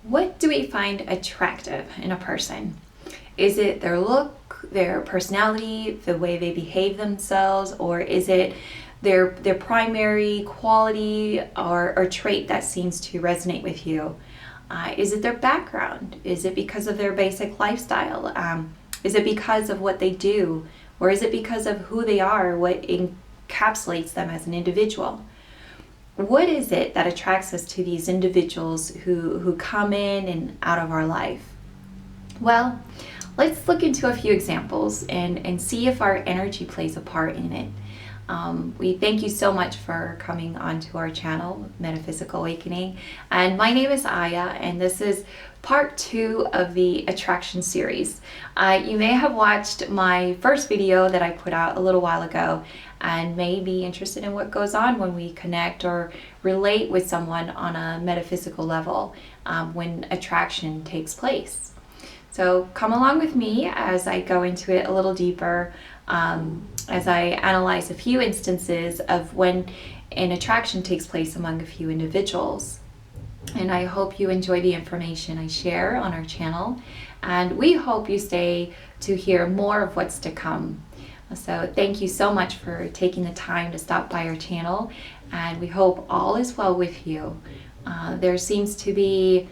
What do we find attractive in a person? Is it their look, their personality, the way they behave themselves, or is it their primary quality or trait that seems to resonate with you? Is it their background? Is it because of their basic lifestyle? Is it because of what they do? Or is it because of who they are, what encapsulates them as an individual? What is it that attracts us to these individuals who come in and out of our life? Well, let's look into a few examples and see if our energy plays a part in it. We thank you so much for coming onto our channel, Metaphysical Awakening. And my name is Aya, and this is part 2 of the attraction series. You may have watched my first video that I put out a little while ago and may be interested in what goes on when we connect or relate with someone on a metaphysical level when attraction takes place. So come along with me as I go into it a little deeper, as I analyze a few instances of when an attraction takes place among a few individuals. And I hope you enjoy the information I share on our channel, and we hope you stay to hear more of what's to come. So thank you so much for taking the time to stop by our channel, and we hope all is well with you. There seems to be,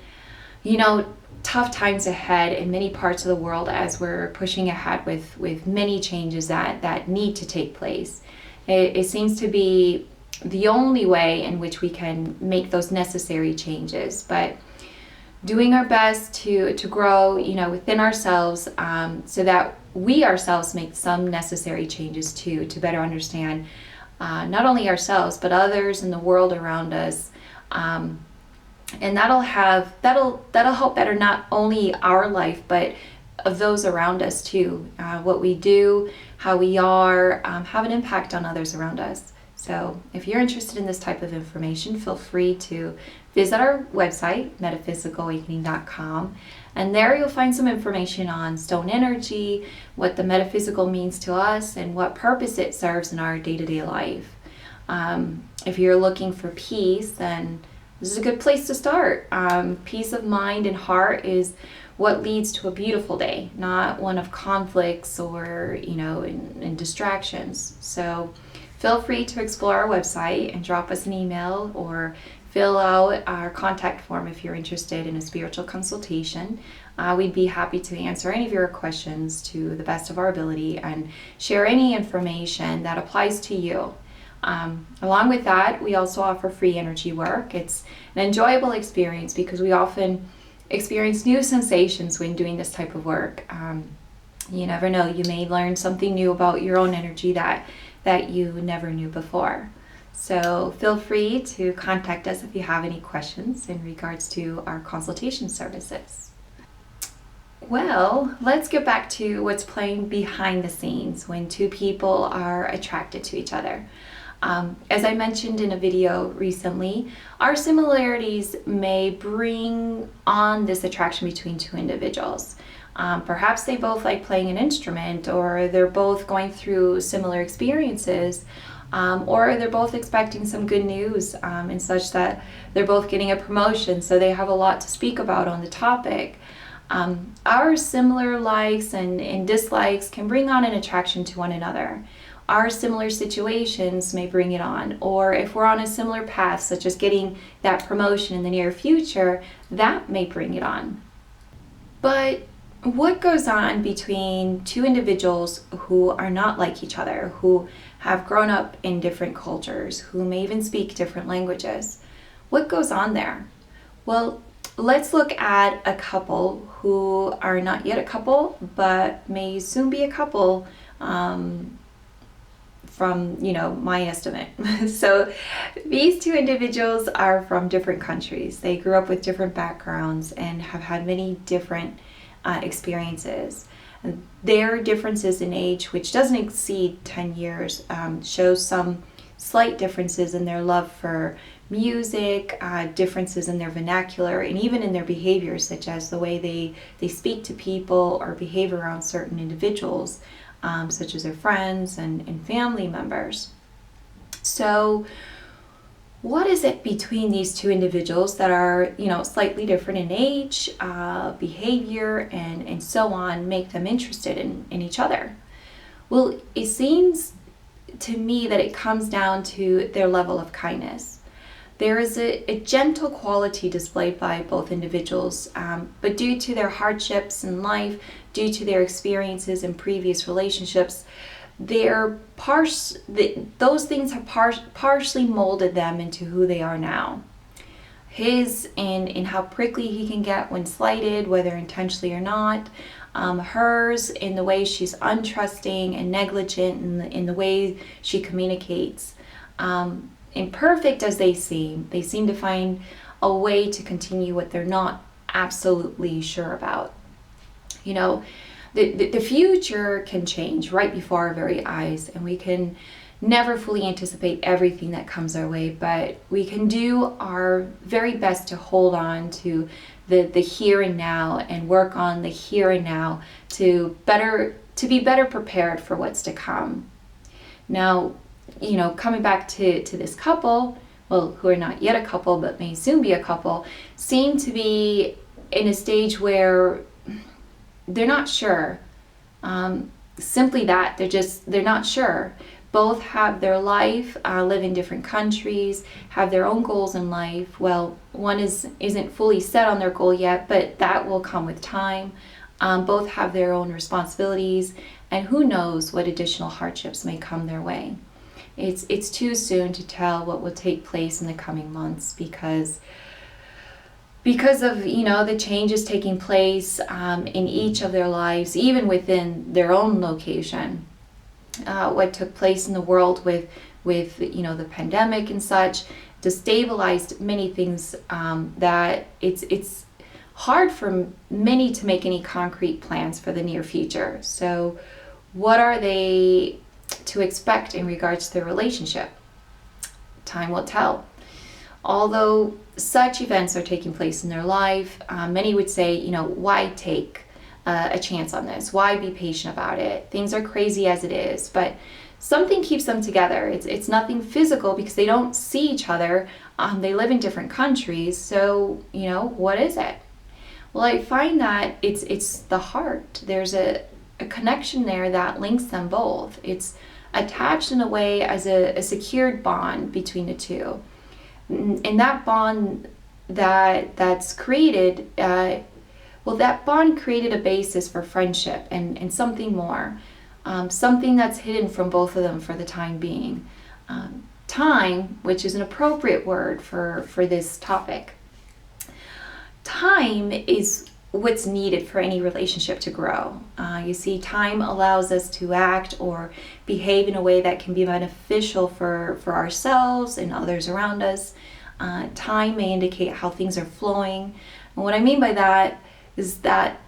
tough times ahead in many parts of the world as we're pushing ahead with many changes that need to take place. It seems to be the only way in which we can make those necessary changes, but doing our best to grow within ourselves, so that we ourselves make some necessary changes too, to better understand not only ourselves but others in the world around us, and that'll help better not only our life but of those around us too. What we do, how we are, have an impact on others around us. So if you're interested in this type of information, feel free to visit our website, metaphysicalawakening.com, and there you'll find some information on stone energy, what the metaphysical means to us, and what purpose it serves in our day-to-day life. If you're looking for peace, then this is a good place to start. Peace of mind and heart is what leads to a beautiful day, not one of conflicts or, and distractions. So feel free to explore our website and drop us an email or fill out our contact form if you're interested in a spiritual consultation. We'd be happy to answer any of your questions to the best of our ability and share any information that applies to you. Along with that, we also offer free energy work. It's an enjoyable experience because we often experience new sensations when doing this type of work. You never know, you may learn something new about your own energy that you never knew before. So feel free to contact us if you have any questions in regards to our consultation services. Well, let's get back to what's playing behind the scenes when two people are attracted to each other. As I mentioned in a video recently, our similarities may bring on this attraction between two individuals. Perhaps they both like playing an instrument, or they're both going through similar experiences, or they're both expecting some good news, and such that they're both getting a promotion, so they have a lot to speak about on the topic. Our similar likes and dislikes can bring on an attraction to one another. Our similar situations may bring it on, or if we're on a similar path, such as getting that promotion in the near future, that may bring it on. But what goes on between two individuals who are not like each other, who have grown up in different cultures, who may even speak different languages? What goes on there? Well, let's look at a couple who are not yet a couple, but may soon be a couple, from my estimate. So these two individuals are from different countries. They grew up with different backgrounds and have had many different experiences. Their differences in age, which doesn't exceed 10 years, shows some slight differences in their love for music, differences in their vernacular, and even in their behavior, such as the way they speak to people or behave around certain individuals, such as their friends and family members. So what is it between these two individuals that are, slightly different in age, behavior, and so on, make them interested in each other? Well, it seems to me that it comes down to their level of kindness. There is a gentle quality displayed by both individuals, but due to their hardships in life, due to their experiences in previous relationships, those things have partially molded them into who they are now. His in how prickly he can get when slighted, whether intentionally or not. Hers in the way she's untrusting and negligent in the way she communicates. Imperfect as they seem to find a way to continue what they're not absolutely sure about. The future can change right before our very eyes, and we can never fully anticipate everything that comes our way, but we can do our very best to hold on to the here and now and work on the here and now to be better prepared for what's to come. Now, coming back to this couple, who are not yet a couple but may soon be a couple, seem to be in a stage where they're not sure. Simply that, they're not sure. Both have their life, live in different countries, have their own goals in life. Well, one isn't fully set on their goal yet, but that will come with time. Both have their own responsibilities, and who knows what additional hardships may come their way. It's too soon to tell what will take place in the coming months because of the changes taking place in each of their lives, even within their own location. What took place in the world with the pandemic and such destabilized many things, that it's hard for many to make any concrete plans for the near future. So what are they to expect in regards to their relationship? Time will tell. Although such events are taking place in their life, many would say, why take a chance on this? Why be patient about it? Things are crazy as it is, but something keeps them together. It's nothing physical because they don't see each other. They live in different countries, so what is it? Well, I find that it's the heart. There's a connection there that links them both. It's attached in a way as a secured bond between the two. And that bond that's created, that bond created a basis for friendship and something more, something that's hidden from both of them for the time being. Time, which is an appropriate word for this topic. Time is what's needed for any relationship to grow. You see, time allows us to act or behave in a way that can be beneficial for ourselves and others around us. Time may indicate how things are flowing. And what I mean by that is that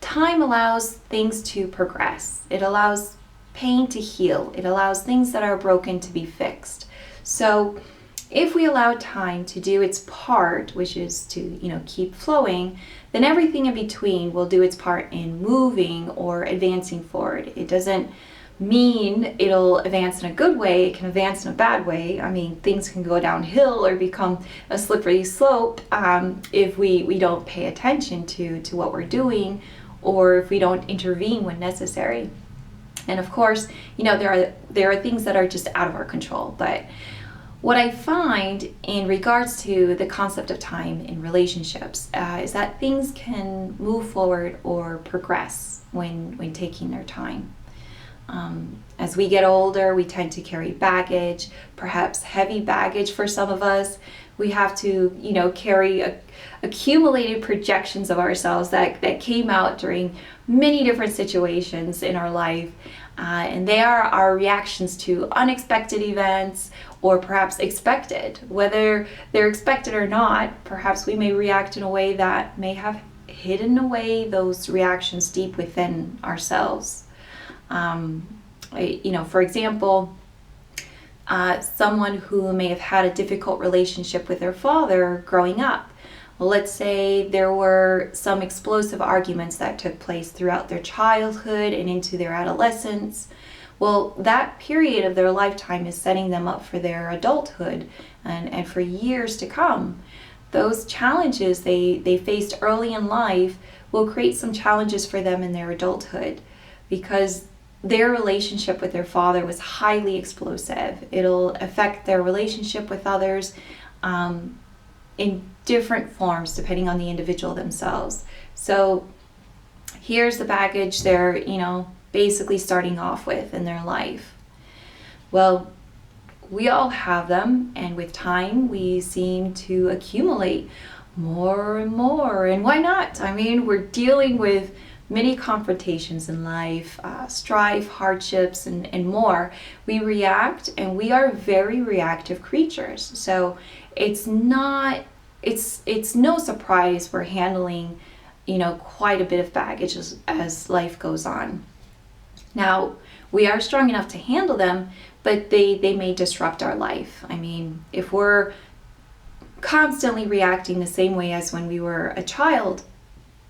time allows things to progress. It allows pain to heal. It allows things that are broken to be fixed. So if we allow time to do its part, which is to, keep flowing, then everything in between will do its part in moving or advancing forward. It doesn't mean it'll advance in a good way. It can advance in a bad way. I mean, things can go downhill or become a slippery slope if we don't pay attention to what we're doing, or if we don't intervene when necessary. And of course, there are things that are just out of our control. But what I find in regards to the concept of time in relationships is that things can move forward or progress when taking their time. As we get older, we tend to carry baggage, perhaps heavy baggage for some of us. We have to, carry accumulated projections of ourselves that came out during many different situations in our life. And they are our reactions to unexpected events or perhaps expected. Whether they're expected or not, perhaps we may react in a way that may have hidden away those reactions deep within ourselves. For example, someone who may have had a difficult relationship with their father growing up. Well, let's say there were some explosive arguments that took place throughout their childhood and into their adolescence. Well, that period of their lifetime is setting them up for their adulthood and for years to come. Those challenges they faced early in life will create some challenges for them in their adulthood, because their relationship with their father was highly explosive. It'll affect their relationship with others in different forms depending on the individual themselves. So here's the baggage they're, basically starting off with in their life. Well, we all have them, and with time we seem to accumulate more and more. And why not? I mean, we're dealing with many confrontations in life, strife, hardships, and more. We react, and we are very reactive creatures. So it's no surprise we're handling, quite a bit of baggage as life goes on. Now, we are strong enough to handle them, but they may disrupt our life. I mean, if we're constantly reacting the same way as when we were a child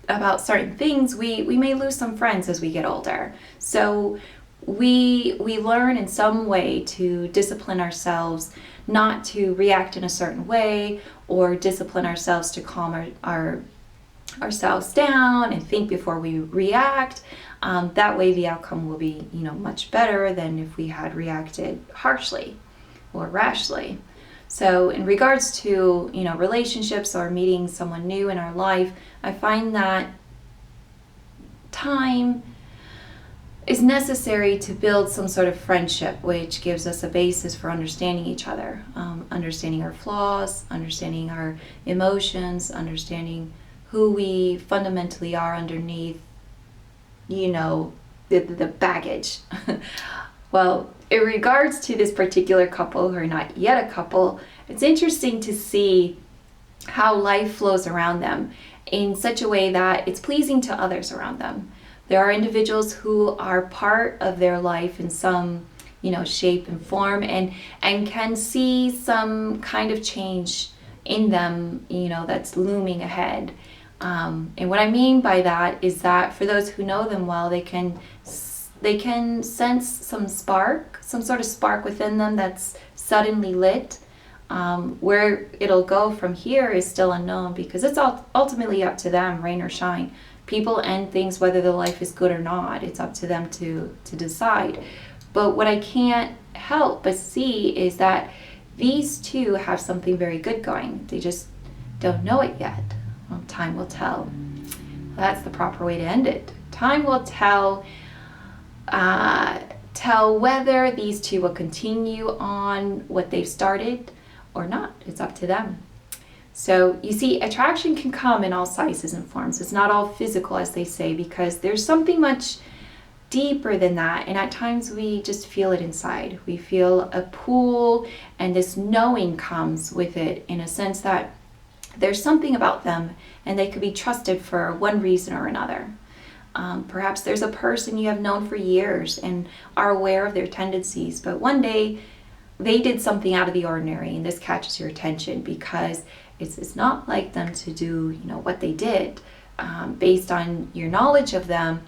about certain things, we may lose some friends as we get older. So we learn in some way to discipline ourselves, not to react in a certain way, or discipline ourselves to calm ourselves down and think before we react. That way the outcome will be, much better than if we had reacted harshly or rashly. So in regards to, relationships or meeting someone new in our life, I find that time is necessary to build some sort of friendship, which gives us a basis for understanding each other, understanding our flaws, understanding our emotions, understanding who we fundamentally are underneath, the baggage. Well, in regards to this particular couple who are not yet a couple, it's interesting to see how life flows around them in such a way that it's pleasing to others around them. There are individuals who are part of their life in some, shape and form, and can see some kind of change in them, that's looming ahead. And what I mean by that is that for those who know them well, they can sense some sort of spark within them that's suddenly lit. Where it'll go from here is still unknown, because it's ultimately up to them, rain or shine. People end things whether their life is good or not. It's up to them to decide. But what I can't help but see is that these two have something very good going. They just don't know it yet. Well, time will tell. That's the proper way to end it. Time will tell whether these two will continue on what they've started or not. It's up to them. So you see, attraction can come in all sizes and forms. It's not all physical, as they say, because there's something much deeper than that. And at times we just feel it inside. We feel a pull, and this knowing comes with it, in a sense that there's something about them and they could be trusted for one reason or another. Perhaps there's a person you have known for years and are aware of their tendencies, but one day they did something out of the ordinary, and this catches your attention because it's not like them to do what they did. Based on your knowledge of them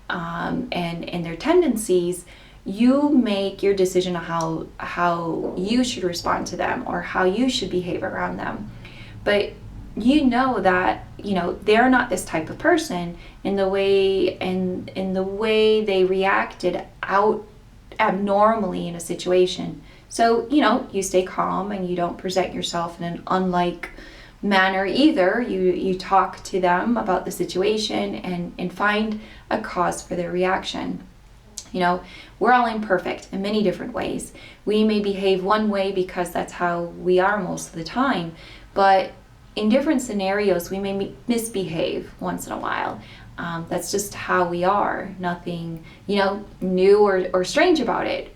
and their tendencies, you make your decision on how you should respond to them or how you should behave around them. But that they're not this type of person in the way they reacted out abnormally in a situation. So you stay calm and you don't present yourself in an unlike manner either. You talk to them about the situation and find a cause for their reaction. We're all imperfect in many different ways. We may behave one way because that's how we are most of the time, but in different scenarios we may misbehave once in a while. That's just how we are. Nothing new or strange about it.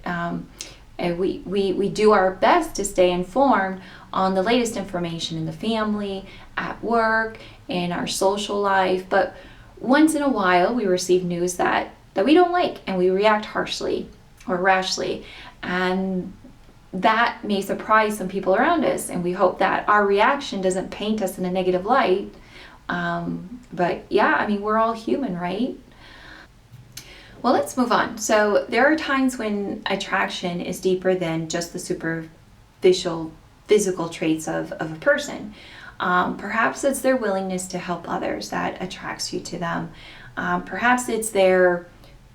And we do our best to stay informed on the latest information in the family, at work, in our social life, but once in a while we receive news that we don't like, and we react harshly or rashly, and that may surprise some people around us, and we hope that our reaction doesn't paint us in a negative light. But yeah, we're all human, right? Well, let's move on. So there are times when attraction is deeper than just the superficial physical traits of a person. Perhaps it's their willingness to help others that attracts you to them. Perhaps it's their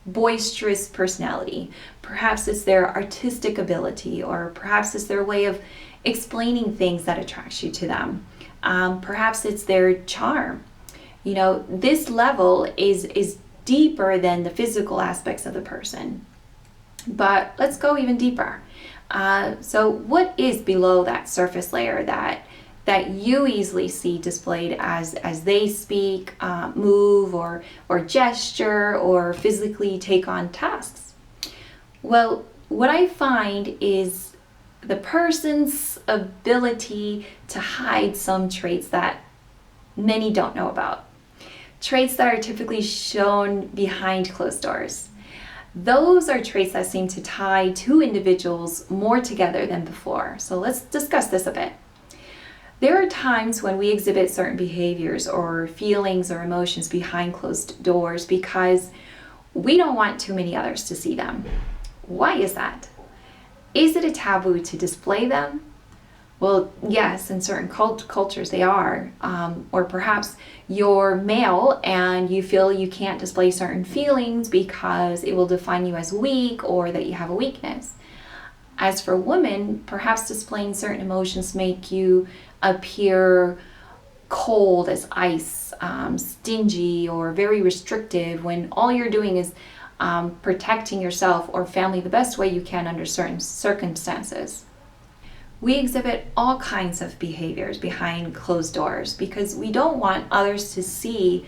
boisterous personality. Perhaps it's their artistic ability, or perhaps it's their way of explaining things that attracts you to them. Perhaps it's their charm. This level is deeper than the physical aspects of the person. But let's go even deeper. So what is below that surface layer that you easily see displayed as they speak, move, or gesture, or physically take on tasks? Well, what I find is the person's ability to hide some traits that many don't know about. Traits that are typically shown behind closed doors. Those are traits that seem to tie two individuals more together than before. So let's discuss this a bit. There are times when we exhibit certain behaviors or feelings or emotions behind closed doors because we don't want too many others to see them. Why is that? Is it a taboo to display them? Well, yes, in certain cultures they are. Or perhaps you're male and you feel you can't display certain feelings because it will define you as weak or that you have a weakness. As for women, perhaps displaying certain emotions make you appear cold as ice, stingy, or very restrictive when all you're doing is protecting yourself or family the best way you can under certain circumstances. We exhibit all kinds of behaviors behind closed doors because we don't want others to see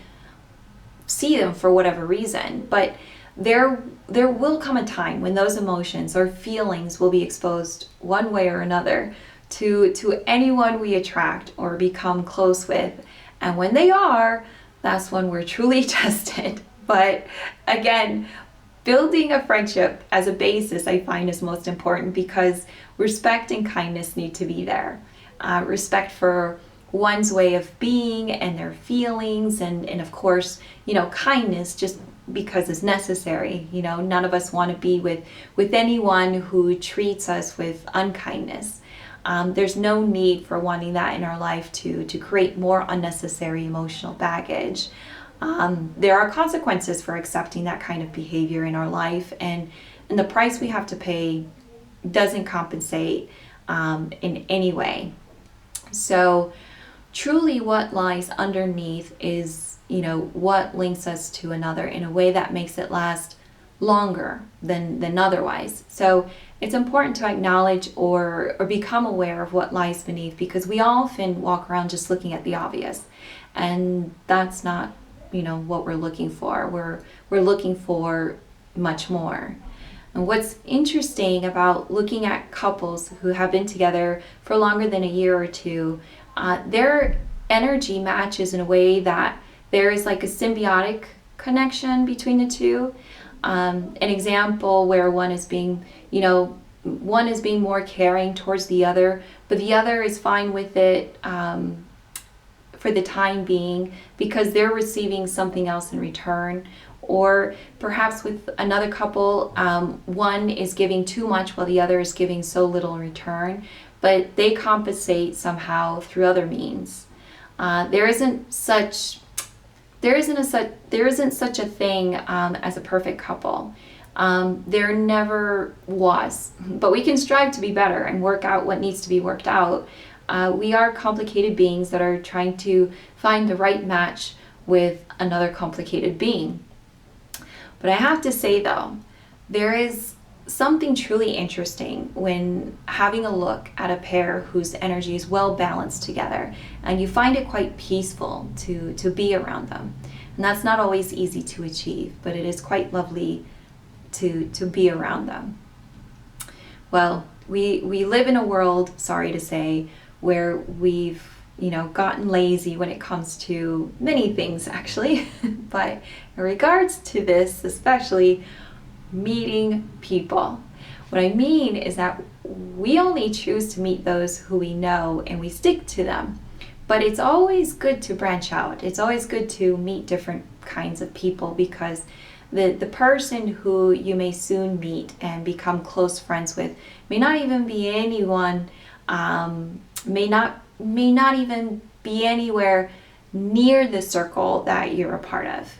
them for whatever reason. But there will come a time when those emotions or feelings will be exposed one way or another to anyone we attract or become close with. And when they are, that's when we're truly tested. But again, building a friendship as a basis I find is most important because respect and kindness need to be there. Respect for one's way of being and their feelings, and of course, kindness just because it's necessary. None of us want to be with anyone who treats us with unkindness. There's no need for wanting that in our life to create more unnecessary emotional baggage. There are consequences for accepting that kind of behavior in our life, and the price we have to pay doesn't compensate in any way. So truly what lies underneath is, what links us to another in a way that makes it last longer than otherwise. So it's important to acknowledge or become aware of what lies beneath, because we often walk around just looking at the obvious, and that's not what we're looking for. We're looking for much more. And what's interesting about looking at couples who have been together for longer than a year or two, their energy matches in a way that there is like a symbiotic connection between the two. An example where one is being more caring towards the other, but the other is fine with it for the time being because they're receiving something else in return. Or perhaps with another couple, one is giving too much while the other is giving so little in return, but they compensate somehow through other means. There isn't such a thing as a perfect couple. There never was, but we can strive to be better and work out what needs to be worked out. We are complicated beings that are trying to find the right match with another complicated being. But I have to say though, there is something truly interesting when having a look at a pair whose energy is well balanced together, and you find it quite peaceful to be around them. And that's not always easy to achieve, but it is quite lovely to be around them. Well, we live in a world, sorry to say, where we've gotten lazy when it comes to many things actually, but in regards to this, especially meeting people. What I mean is that we only choose to meet those who we know and we stick to them. But it's always good to branch out. It's always good to meet different kinds of people because The person who you may soon meet and become close friends with may not even be anyone, may not even be anywhere near the circle that you're a part of.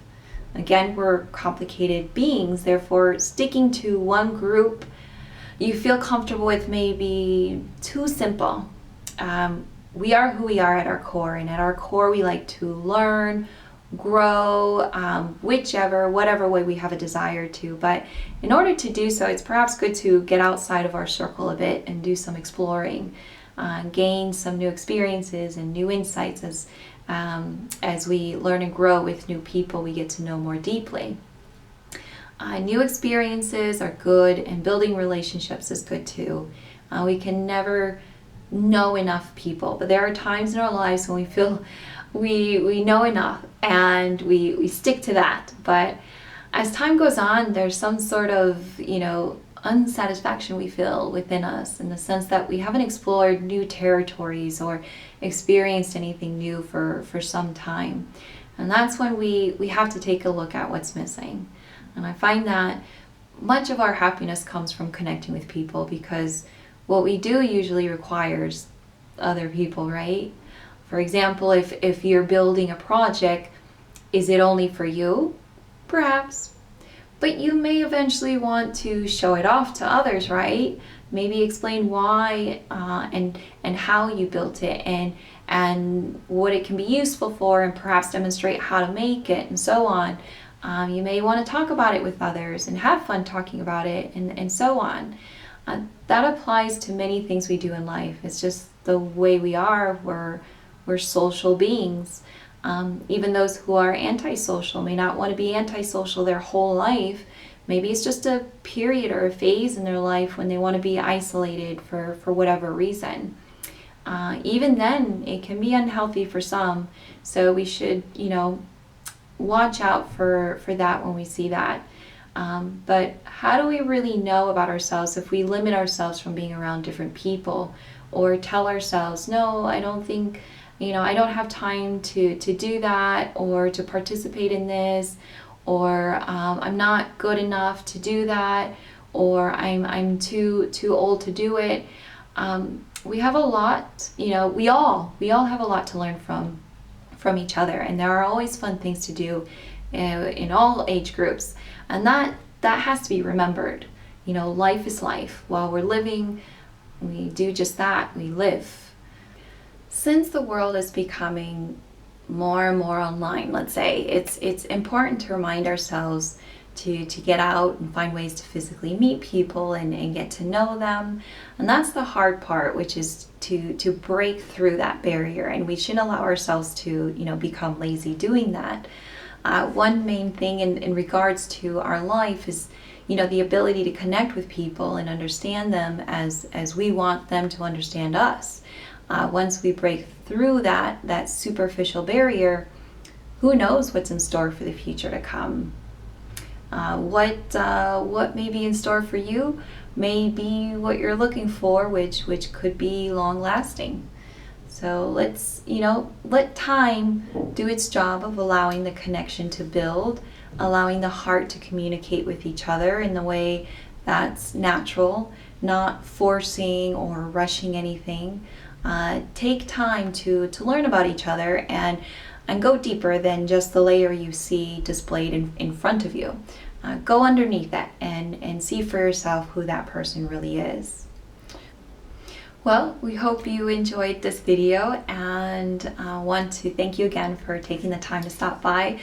Again, we're complicated beings, therefore sticking to one group you feel comfortable with may be too simple. We are who we are at our core, and at our core we like to learn, grow, whatever way we have a desire to. But in order to do so, it's perhaps good to get outside of our circle a bit and do some exploring, gain some new experiences and new insights as we learn and grow with new people we get to know more deeply. New experiences are good, and building relationships is good too. We can never know enough people, but there are times in our lives when we feel we know enough and we stick to that. But as time goes on, there's some sort of, unsatisfaction we feel within us, in the sense that we haven't explored new territories or experienced anything new for some time. And that's when we have to take a look at what's missing. And I find that much of our happiness comes from connecting with people, because what we do usually requires other people, right? For example, if you're building a project, is it only for you? Perhaps. But you may eventually want to show it off to others, right? Maybe explain why and how you built it, and what it can be useful for, and perhaps demonstrate how to make it, and so on. You may want to talk about it with others and have fun talking about it, and so on. That applies to many things we do in life. It's just the way we are. We're social beings. Even those who are antisocial may not want to be antisocial their whole life. Maybe it's just a period or a phase in their life when they want to be isolated for whatever reason. Even then, it can be unhealthy for some. So we should, watch out for that when we see that. But how do we really know about ourselves if we limit ourselves from being around different people, or tell ourselves, no, I don't think, I don't have time to do that, or to participate in this, or I'm not good enough to do that, or I'm too old to do it. We have a lot, we all have a lot to learn from each other, and there are always fun things to do in all age groups, and that has to be remembered. Life is life. While we're living, we do just that, we live. Since the world is becoming more and more online, let's say, it's important to remind ourselves to get out and find ways to physically meet people and get to know them. And that's the hard part, which is to break through that barrier. And we shouldn't allow ourselves to, become lazy doing that. One main thing in regards to our life is, the ability to connect with people and understand them as we want them to understand us. Once we break through that superficial barrier, who knows what's in store for the future to come. What may be in store for you may be what you're looking for, which could be long lasting. So let's, let time do its job of allowing the connection to build, allowing the heart to communicate with each other in the way that's natural, not forcing or rushing anything. Take time to learn about each other and go deeper than just the layer you see displayed in front of you. Go underneath that and see for yourself who that person really is. Well, we hope you enjoyed this video, and want to thank you again for taking the time to stop by.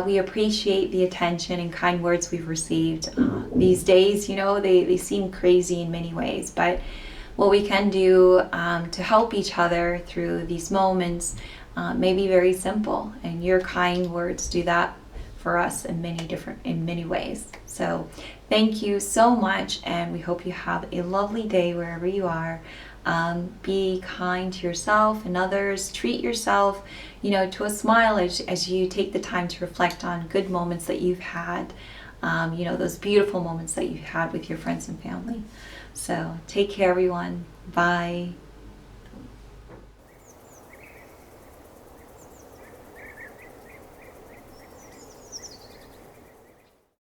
We appreciate the attention and kind words we've received. These days, they seem crazy in many ways, but what we can do to help each other through these moments may be very simple, and your kind words do that for us in many ways. So thank you so much, and we hope you have a lovely day wherever you are. Be kind to yourself and others. Treat yourself, to a smile as you take the time to reflect on good moments that you've had, those beautiful moments that you've had with your friends and family. So take care, everyone. Bye.